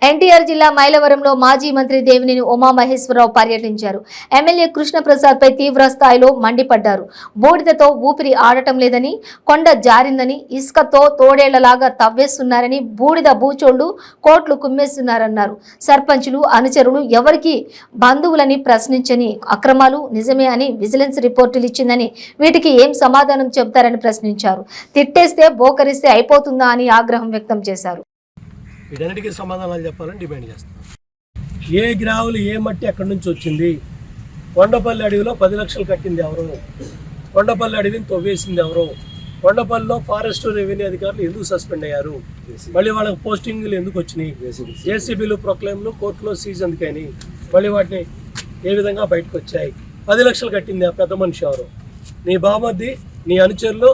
ఎన్టీఆర్ జిల్లా మైలవరంలో మాజీ మంత్రి దేవినేని ఉమామహేశ్వరరావు పర్యటించారు. ఎమ్మెల్యే కృష్ణప్రసాద్ పై తీవ్ర స్థాయిలో మండిపడ్డారు. బూడిదతో ఊపిరి ఆడటం లేదని, కొండ జారిందని, ఇసుకతో తోడేళ్లలాగా తవ్వేస్తున్నారని, బూడిద బూచోళ్లు కోట్లు కుమ్మేస్తున్నారన్నారు. సర్పంచులు, అనుచరులు ఎవరికి బంధువులని ప్రశ్నించని అక్రమాలు నిజమే అని విజిలెన్స్ రిపోర్టులు ఇచ్చిందని, వీటికి ఏం సమాధానం చెబుతారని ప్రశ్నించారు. తిట్టేస్తే బోకరిస్తే అయిపోతుందా అని ఆగ్రహం వ్యక్తం చేశారు. వీటన్నిటికీ సమాధానాలు చెప్పాలని డిమాండ్ చేస్తాం. ఏ గ్రావులు ఏ మట్టి ఎక్కడి నుంచి వచ్చింది? కొండపల్లి అడవిలో 10 లక్షలు కట్టింది ఎవరు? కొండపల్లి అడవిని తవ్వేసింది ఎవరు? కొండపల్లిలో ఫారెస్ట్ రెవెన్యూ అధికారులు ఎందుకు సస్పెండ్ అయ్యారు? మళ్ళీ వాళ్ళకి పోస్టింగ్లు ఎందుకు వచ్చినాయి? జేసీబీలు ప్రొక్లైమ్లు కోర్టులో సీజ్ ఎందుకని మళ్ళీ వాటిని ఏ విధంగా బయటకు వచ్చాయి? 10 లక్షలు కట్టింది ఆ పెద్ద మనిషి ఎవరు? నీ బామర్ది, నీ అనుచరులు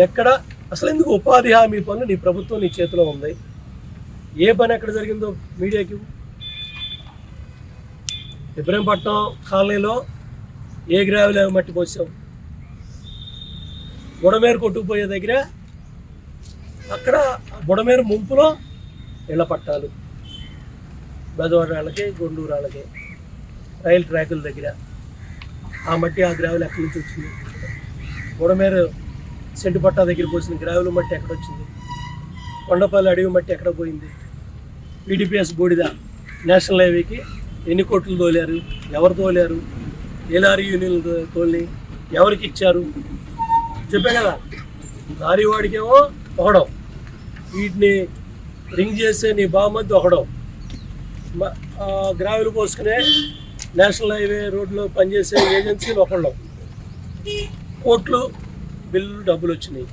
ఎక్కడ? అసలు ఎందుకు ఉపాధి హామీ పనులు నీ ప్రభుత్వం నీ చేతిలో ఉంది? ఏ పని ఎక్కడ జరిగిందో మీడియాకి. ఇబ్రహీంపట్నం కాలనీలో ఏ గ్రావెల్ మట్టి పోసాం? బుడమేరు కొట్టుకుపోయే దగ్గర అక్కడ బుడమేరు ముంపులో ఇళ్ల పట్టాలు, బెజవాడ వాళ్ళకి, గుండూరు వాళ్ళకి, రైలు ట్రాకుల దగ్గర ఆ మట్టి ఆ గ్రావెల్ ఎక్కడి నుంచి వచ్చింది? బుడమేరు సెంటు పట్టా దగ్గర పోసిన గ్రావెల్ మట్టి ఎక్కడొచ్చింది? కొండపల్లి అడవి మట్టి ఎక్కడ పోయింది? పీడిపిఎస్ బూడిద నేషనల్ హైవేకి ఎన్ని కోట్లు తోలారు? ఎవరు తోలారు? ఏ లారీ యూనియన్లు తోలి ఎవరికి ఇచ్చారు? చెప్పే కదా, లారీ వాడికేమో ఒకడం, వీటిని రింగ్ చేసే నీ బామద్ది ఒకడం, గ్రావెలు పోసుకునే నేషనల్ హైవే రోడ్లో పనిచేసే ఏజెన్సీలు ఒకళ్ళం. కోట్లు బిల్లు డబ్బులు వచ్చినాయి.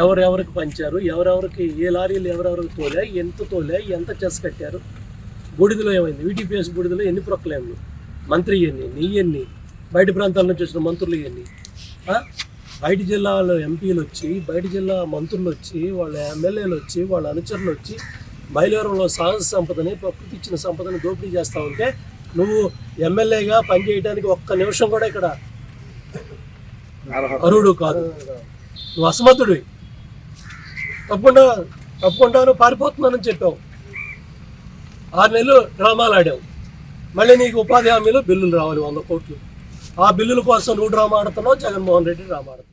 ఎవరెవరికి పంచారు? ఎవరెవరికి ఏ లారీలు ఎవరెవరికి తోలే? ఎంత తోలే? ఎంత చెస్ కట్టారు? బూడిదలో ఏమైంది? వీటీపీఎస్ బూడిదలో ఎన్ని ప్రొక్లైమ్లు? మంత్రి ఎన్ని? నీ ఎన్ని? బయట ప్రాంతాల నుంచి వచ్చిన మంత్రులు ఎన్ని? బయట జిల్లాలో ఎంపీలు వచ్చి, బయట జిల్లా మంత్రులు వచ్చి, వాళ్ళ ఎమ్మెల్యేలు వచ్చి, వాళ్ళ అనుచరులు వచ్చి మైలవరంలో సహజ సంపదని, ప్రకృతి ఇచ్చిన సంపదని దోపిడీ చేస్తూ ఉంటే నువ్వు ఎమ్మెల్యేగా పనిచేయడానికి ఒక్క నిమిషం కూడా ఇక్కడ అర్హుడు కాదు. నువ్వు అసమర్థుడివి. తప్పకుండా పారిపోతున్నానని చెప్పావు. 6 నెలలు డ్రామాలు ఆడావు. మళ్ళీ నీకు ఉపాధి హామీలో బిల్లులు రావాలి 100 కోట్లు. ఆ బిల్లుల కోసం నువ్వు డ్రామా ఆడుతున్నావు, జగన్మోహన్ రెడ్డి డ్రామా ఆడుతున్నావు.